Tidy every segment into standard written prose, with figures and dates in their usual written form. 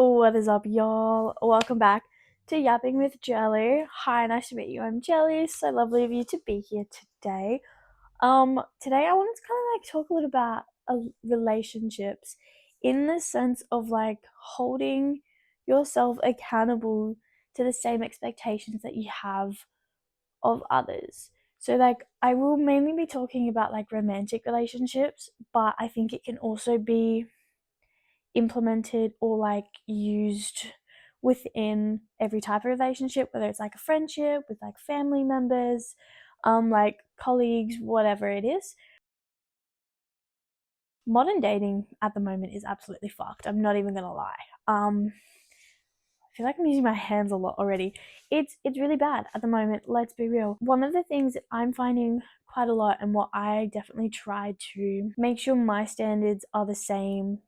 What is up, y'all? Welcome back to Yapping with Jelly. Hi, nice to meet you. I'm Jelly. So lovely of you to be here today. Today I wanted to kind of talk a little about relationships in the sense of holding yourself accountable to the same expectations that you have of others. So I will mainly be talking about romantic relationships, but I think it can also be implemented or used within every type of relationship, whether it's a friendship with family members, colleagues, whatever it is. Modern dating at the moment is absolutely fucked. I'm not even gonna lie. I feel like I'm using my hands a lot already. It's really bad at the moment, let's be real. One of the things that I'm finding quite a lot, and what I definitely try to make sure my standards are the same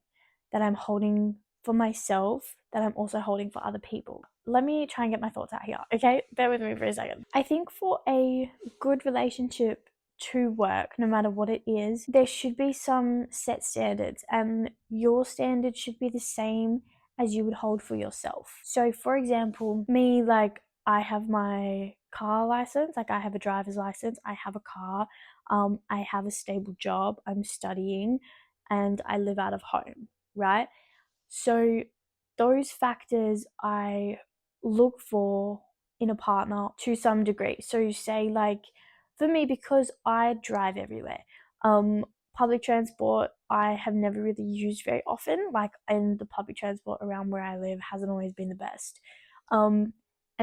that I'm holding for myself, that I'm also holding for other people. Let me try and get my thoughts out here, okay? Bear with me for a second. I think for a good relationship to work, no matter what it is, there should be some set standards, and your standards should be the same as you would hold for yourself. So, for example, me, I have my car license, I have a driver's license, I have a car, I have a stable job, I'm studying, and I live out of home, right? So those factors I look for in a partner to some degree. So say for me, because I drive everywhere, public transport I have never really used very often, and the public transport around where I live hasn't always been the best. And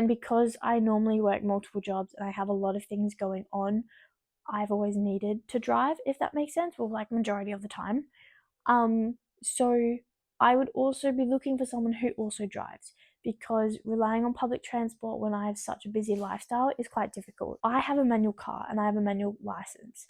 because I normally work multiple jobs and I have a lot of things going on, I've always needed to drive, if that makes sense, well, majority of the time. So I would also be looking for someone who also drives, because relying on public transport when I have such a busy lifestyle is quite difficult. I have a manual car and I have a manual license.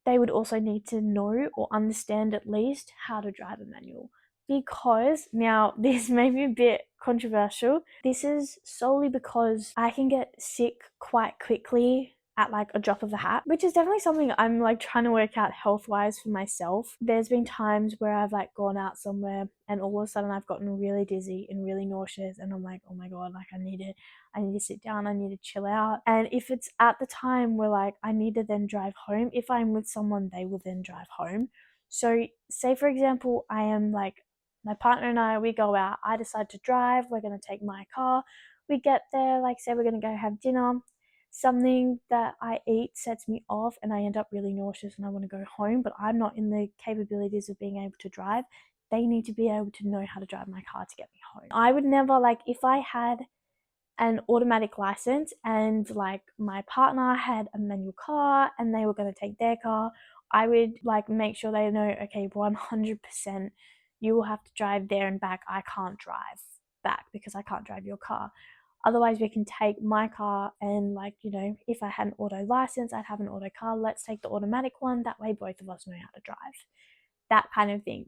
They would also need to know or understand at least how to drive a manual. Because now, this may be a bit controversial. This is solely because I can get sick quite quickly at a drop of a hat, which is definitely something I'm trying to work out health wise for myself. There's been times where I've gone out somewhere and all of a sudden I've gotten really dizzy and really nauseous, and I'm oh my god, I need to sit down, I need to chill out. And if it's at the time where I need to then drive home, if I'm with someone, they will then drive home. So say for example, I am my partner and I, we go out, I decide to drive, we're going to take my car, we get there, say we're going to go have dinner, something that I eat sets me off and I end up really nauseous and I want to go home, but I'm not in the capabilities of being able to drive. They need to be able to know how to drive my car to get me home. I would never, if I had an automatic license and my partner had a manual car and they were going to take their car, I would make sure they know, okay, 100% you will have to drive there and back. I can't drive back because I can't drive your car. Otherwise, we can take my car and if I had an auto license, I'd have an auto car. Let's take the automatic one. That way both of us know how to drive. That kind of thing,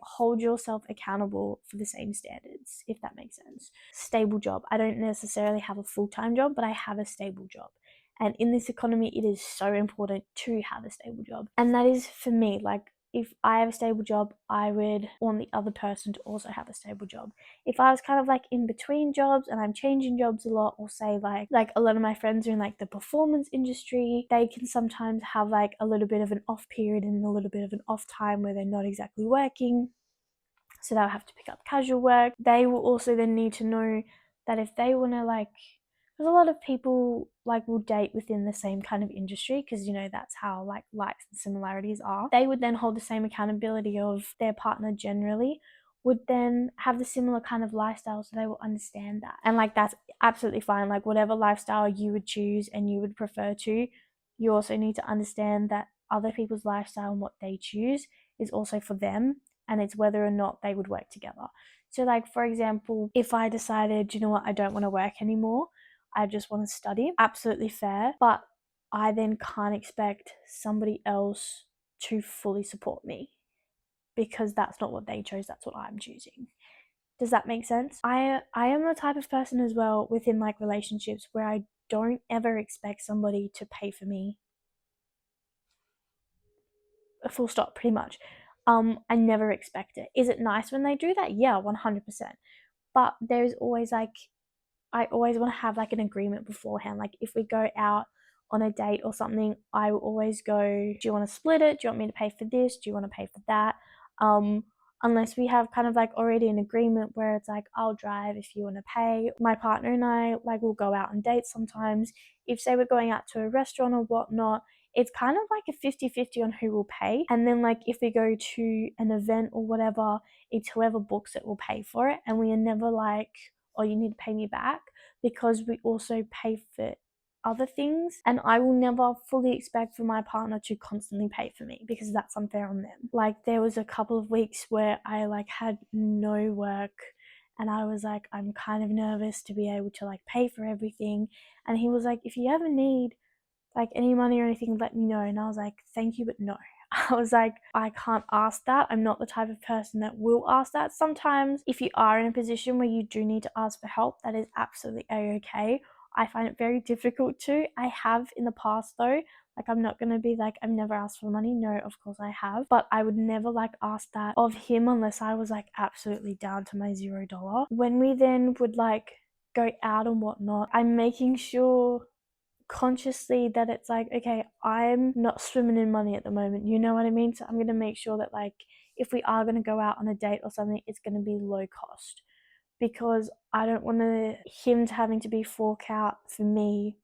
hold yourself accountable for the same standards, if that makes sense. Stable job. I don't necessarily have a full-time job, but I have a stable job. And in this economy, it is so important to have a stable job. And that is for me, if I have a stable job, I would want the other person to also have a stable job. If I was kind of in between jobs and I'm changing jobs a lot, or say like a lot of my friends are in the performance industry, they can sometimes have a little bit of an off period and a little bit of an off time where they're not exactly working. So they'll have to pick up casual work. They will also then need to know that if they want to because a lot of people will date within the same kind of industry, because that's how likes and similarities are. They would then hold the same accountability of their partner generally, would then have the similar kind of lifestyle, so they will understand that. And that's absolutely fine. Whatever lifestyle you would choose and you would prefer to, you also need to understand that other people's lifestyle and what they choose is also for them, and it's whether or not they would work together. So for example, if I decided, you know what, I don't want to work anymore, I just want to study, absolutely fair. But I then can't expect somebody else to fully support me, because that's not what they chose, that's what I'm choosing. Does that make sense? I am the type of person as well within relationships where I don't ever expect somebody to pay for me. A full stop, pretty much. I never expect it. Is it nice when they do that? Yeah, 100%. But there's always like, I always want to have like an agreement beforehand. Like if we go out on a date or something, I will always go, do you want to split it? Do you want me to pay for this? Do you want to pay for that? Unless we have kind of like already an agreement where it's like, I'll drive if you want to pay. My partner and I like will go out on dates sometimes. If say we're going out to a restaurant or whatnot, it's kind of like a 50-50 on who will pay. And then like if we go to an event or whatever, it's whoever books it will pay for it. And we are never like, oh, you need to pay me back, because we also pay for other things, and I will never fully expect for my partner to constantly pay for me, because that's unfair on them. Like there was a couple of weeks where I like had no work, and I was like, I'm kind of nervous to be able to like pay for everything, and he was like, if you ever need like any money or anything, let me know. And I was like, thank you, but no. I was like, I can't ask that. I'm not the type of person that will ask that. Sometimes if you are in a position where you do need to ask for help, that is absolutely okay. I find it very difficult to. I have in the past though. Like I'm not gonna be like, I've never asked for money. No, of course I have. But I would never like ask that of him unless I was like absolutely down to my $0. When we then would like go out and whatnot, I'm making sure consciously that it's like, okay, I'm not swimming in money at the moment, you know what I mean? So I'm going to make sure that like if we are going to go out on a date or something, it's going to be low cost, because I don't want him to having to be fork out for me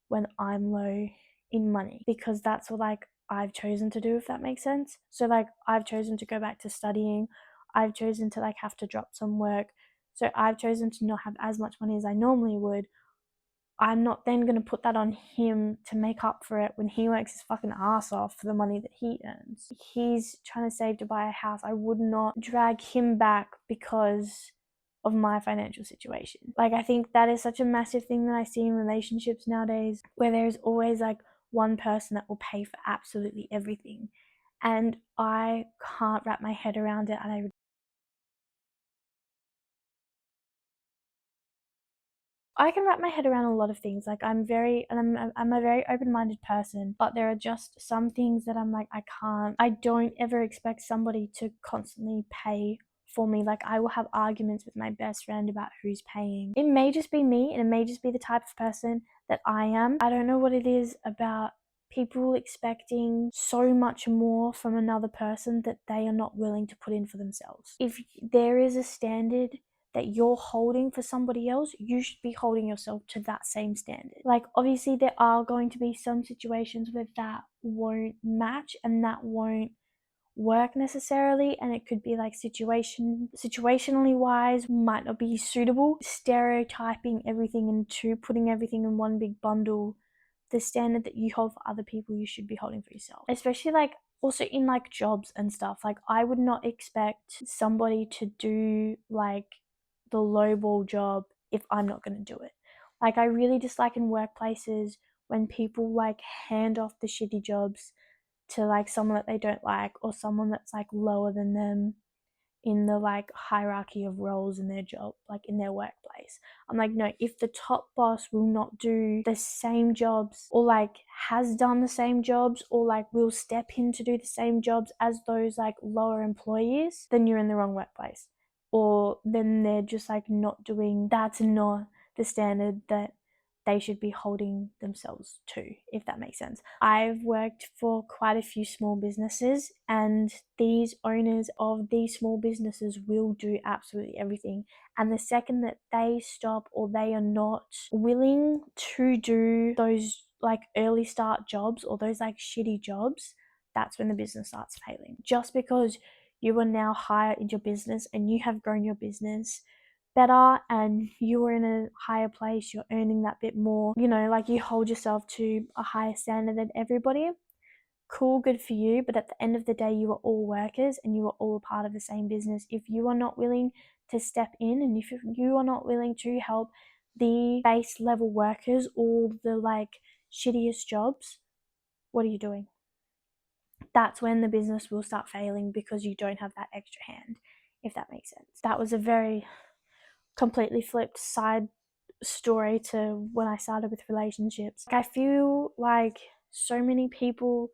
when I'm low in money, because that's what like I've chosen to do, if that makes sense. So like I've chosen to go back to studying, I've chosen to like have to drop some work, so I've chosen to not have as much money as I normally would. I'm not then going to put that on him to make up for it when he works his fucking ass off for the money that he earns. He's trying to save to buy a house. I would not drag him back because of my financial situation. Like, I think that is such a massive thing that I see in relationships nowadays, where there's always like one person that will pay for absolutely everything. And I can't wrap my head around it, and I can wrap my head around a lot of things. Like I'm a very open-minded person, but there are just some things that I'm like, I don't ever expect somebody to constantly pay for me. Like I will have arguments with my best friend about who's paying. It may just be me, and it may just be the type of person that I am. I don't know what it is about people expecting so much more from another person that they are not willing to put in for themselves. If there is a standard that you're holding for somebody else, you should be holding yourself to that same standard. Like obviously there are going to be some situations where that won't match and that won't work necessarily, and it could be like situationally wise might not be suitable. Stereotyping everything into putting everything in one big bundle, the standard that you hold for other people you should be holding for yourself, especially like also in like jobs and stuff. Like I would not expect somebody to do like the lowball job if I'm not going to do it. Like I really dislike in workplaces when people like hand off the shitty jobs to like someone that they don't like, or someone that's like lower than them in the like hierarchy of roles in their job, like in their workplace. I'm like, no, if the top boss will not do the same jobs, or like has done the same jobs, or like will step in to do the same jobs as those like lower employees, then you're in the wrong workplace. Or then they're just like not doing, that's not the standard that they should be holding themselves to, if that makes sense. I've worked for quite a few small businesses, and these owners of these small businesses will do absolutely everything. And the second that they stop, or they are not willing to do those like early start jobs or those like shitty jobs, that's when the business starts failing. Just because you are now higher in your business and you have grown your business better and you are in a higher place, you're earning that bit more, you know, like you hold yourself to a higher standard than everybody, cool, good for you. But at the end of the day, you are all workers and you are all part of the same business. If you are not willing to step in, and if you are not willing to help the base level workers, all the like shittiest jobs, what are you doing? That's when the business will start failing, because you don't have that extra hand, if that makes sense. That was a very completely flipped side story to when I started with relationships. Like, I feel like so many people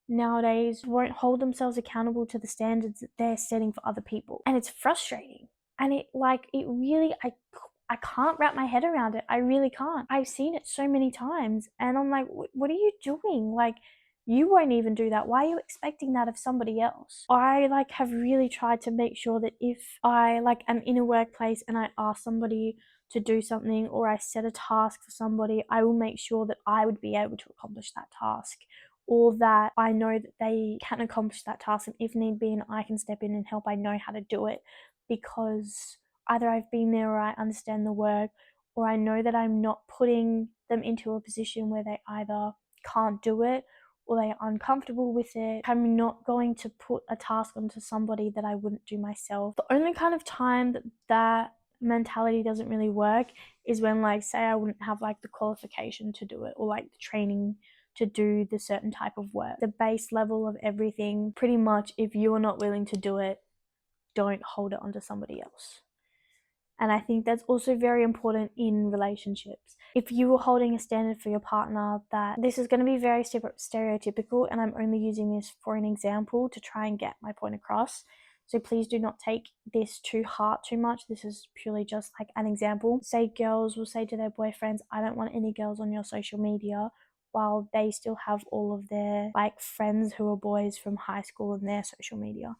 nowadays won't hold themselves accountable to the standards that they're setting for other people. And it's frustrating. And it really, I can't wrap my head around it. I really can't. I've seen it so many times and I'm like, what are you doing? Like, you won't even do that. Why are you expecting that of somebody else? I have really tried to make sure that if I am in a workplace and I ask somebody to do something or I set a task for somebody, I will make sure that I would be able to accomplish that task, or that I know that they can accomplish that task, and if need be and I can step in and help, I know how to do it, because either I've been there or I understand the work, or I know that I'm not putting them into a position where they either can't do it or they are uncomfortable with it. I'm not going to put a task onto somebody that I wouldn't do myself. The only kind of time that mentality doesn't really work is when, say I wouldn't have the qualification to do it, or the training to do the certain type of work. The base level of everything, pretty much, if you are not willing to do it, don't hold it onto somebody else. And I think that's also very important in relationships. If you are holding a standard for your partner, that this is going to be very stereotypical, and I'm only using this for an example to try and get my point across. So please do not take this to heart too much. This is purely just an example. Say girls will say to their boyfriends, I don't want any girls on your social media, while they still have all of their friends who are boys from high school in their social media.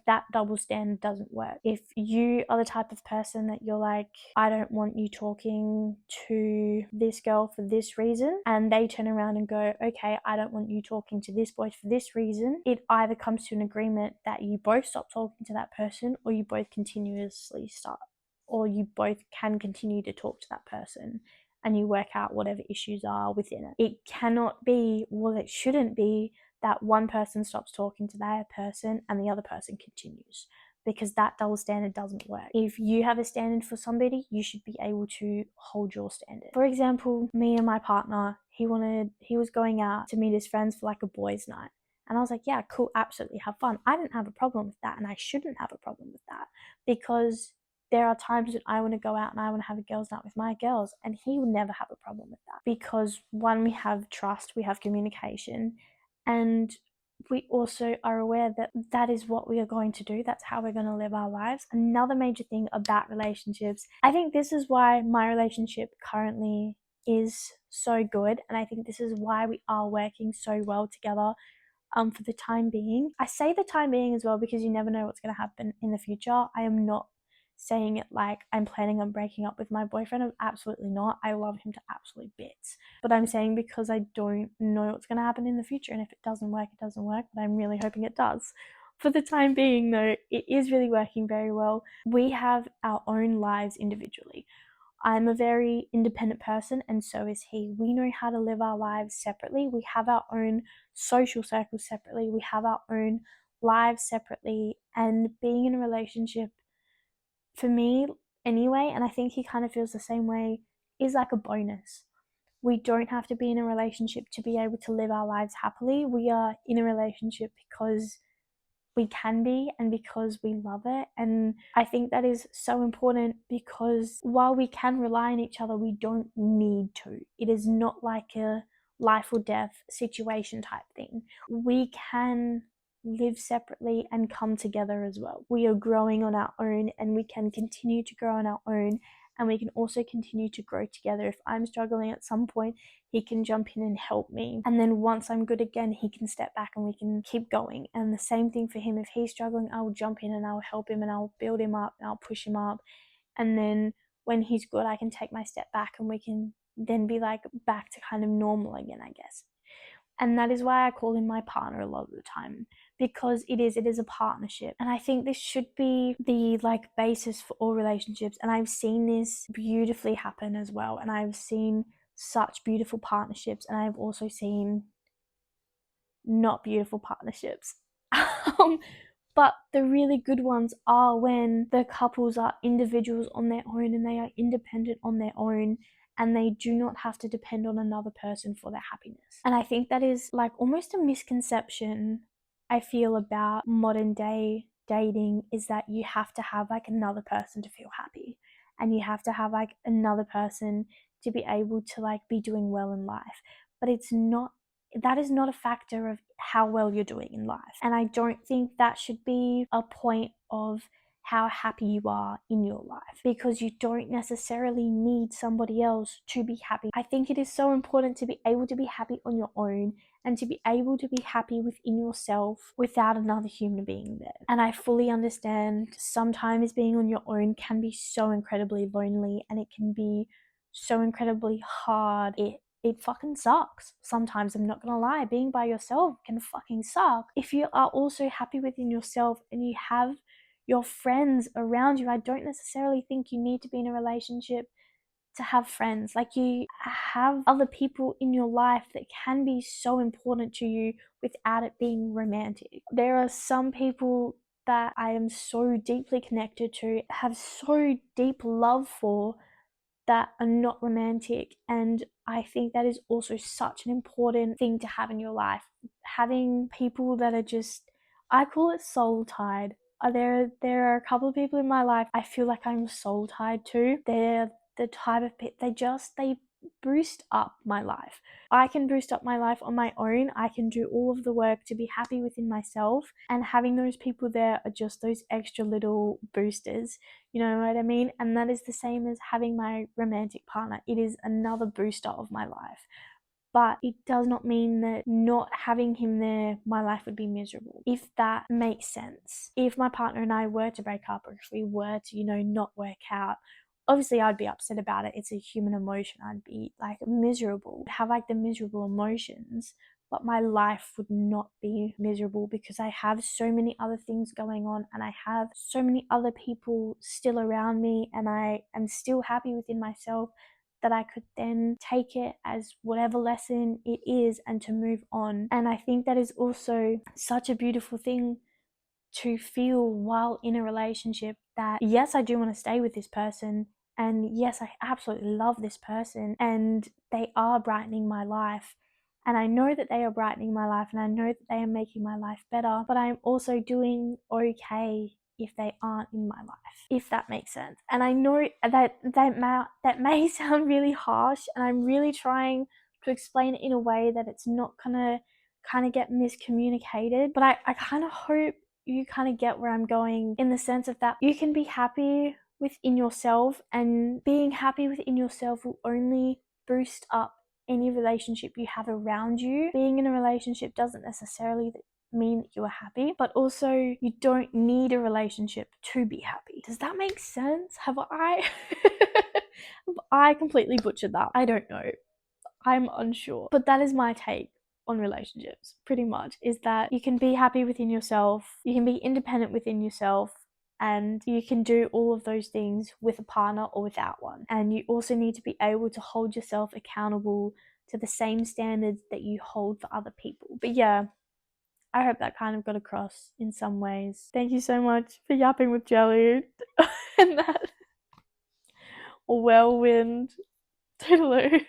That double standard doesn't work. If you are the type of person that you're I don't want you talking to this girl for this reason, and they turn around and go, okay, I don't want you talking to this boy for this reason, it either comes to an agreement that you both stop talking to that person, or you both continuously start, or you both can continue to talk to that person, and you work out whatever issues are within it. It cannot be, well, it shouldn't be, that one person stops talking to that person and the other person continues, because that double standard doesn't work. If you have a standard for somebody, you should be able to hold your standard. For example, me and my partner, he was going out to meet his friends for a boys' night. And I was like, yeah, cool, absolutely, have fun. I didn't have a problem with that, and I shouldn't have a problem with that, because there are times when I want to go out and I want to have a girls' night with my girls, and he will never have a problem with that, because one, we have trust, we have communication, and we also are aware that that is what we are going to do. That's how we're going to live our lives. Another major thing about relationships, I think this is why my relationship currently is so good, and I think this is why we are working so well together for the time being. I say the time being as well because you never know what's going to happen in the future. I am not saying it like I'm planning on breaking up with my boyfriend. I'm absolutely not. I love him to absolute bits. But I'm saying because I don't know what's going to happen in the future, and if it doesn't work, it doesn't work, but I'm really hoping it does. For the time being, though, it is really working very well. We have our own lives individually. I'm a very independent person, and so is he. We know how to live our lives separately. We have our own social circles separately. We have our own lives separately. And being in a relationship, for me anyway, and I think he kind of feels the same way, is like a bonus. We don't have to be in a relationship to be able to live our lives happily. We are in a relationship because we can be, and because we love it. And I think that is so important, because while we can rely on each other, we don't need to. It is not like a life or death situation type thing. We can live separately and come together as well. We are growing on our own, and we can continue to grow on our own, and we can also continue to grow together. If I'm struggling at some point, he can jump in and help me. And then once I'm good again, he can step back and we can keep going. And the same thing for him. If he's struggling, I will jump in and I'll help him, and I'll build him up and I'll push him up. And then when he's good, I can take my step back and we can then be back to kind of normal again, I guess. And that is why I call him my partner a lot of the time, because it is a partnership. And I think this should be the basis for all relationships. And I've seen this beautifully happen as well. And I've seen such beautiful partnerships, and I've also seen not beautiful partnerships. But the really good ones are when the couples are individuals on their own, and they are independent on their own, and they do not have to depend on another person for their happiness. And I think that is almost a misconception I feel about modern day dating, is that you have to have another person to feel happy, and you have to have another person to be able to be doing well in life. But it's not, that is not a factor of how well you're doing in life. And I don't think that should be a point of how happy you are in your life, because you don't necessarily need somebody else to be happy. I think it is so important to be able to be happy on your own and to be able to be happy within yourself without another human being there. And I fully understand sometimes being on your own can be so incredibly lonely, and it can be so incredibly hard. It fucking sucks. Sometimes, I'm not gonna lie, being by yourself can fucking suck. If you are also happy within yourself and you have your friends around you, I don't necessarily think you need to be in a relationship to have friends. Like, you have other people in your life that can be so important to you without it being romantic. There are some people that I am so deeply connected to, have so deep love for, that are not romantic. And I think that is also such an important thing to have in your life. Having people that are just, I call it soul tied. There are a couple of people in my life I feel like I'm soul tied to. They're the type of they boost up my life. I can boost up my life on my own. I can do all of the work to be happy within myself, and having those people there are just those extra little boosters. You know what I mean? And that is the same as having my romantic partner. It is another booster of my life. But it does not mean that not having him there, my life would be miserable, if that makes sense. If my partner and I were to break up, or if we were to, not work out, obviously I'd be upset about it. It's a human emotion. I'd be like miserable, have like the miserable emotions, but my life would not be miserable because I have so many other things going on, and I have so many other people still around me, and I am still happy within myself, that I could then take it as whatever lesson it is and to move on. And I think that is also such a beautiful thing to feel while in a relationship, that yes, I do want to stay with this person, and yes, I absolutely love this person, and they are brightening my life. And I know that they are brightening my life, and I know that they are making my life better, but I'm also doing okay if they aren't in my life, if that makes sense. And I know that may sound really harsh, and I'm really trying to explain it in a way that it's not gonna kind of get miscommunicated, but I kind of hope you kind of get where I'm going, in the sense of that you can be happy within yourself, and being happy within yourself will only boost up any relationship you have around you. Being in a relationship doesn't necessarily mean that you are happy, but also you don't need a relationship to be happy. Does that make sense? Have I completely butchered that? I don't know. I'm unsure. But that is my take on relationships, pretty much, is that you can be happy within yourself, you can be independent within yourself, and you can do all of those things with a partner or without one. And you also need to be able to hold yourself accountable to the same standards that you hold for other people. But yeah, I hope that kind of got across in some ways. Thank you so much for yapping with Jelly and that whirlwind. Toodaloo.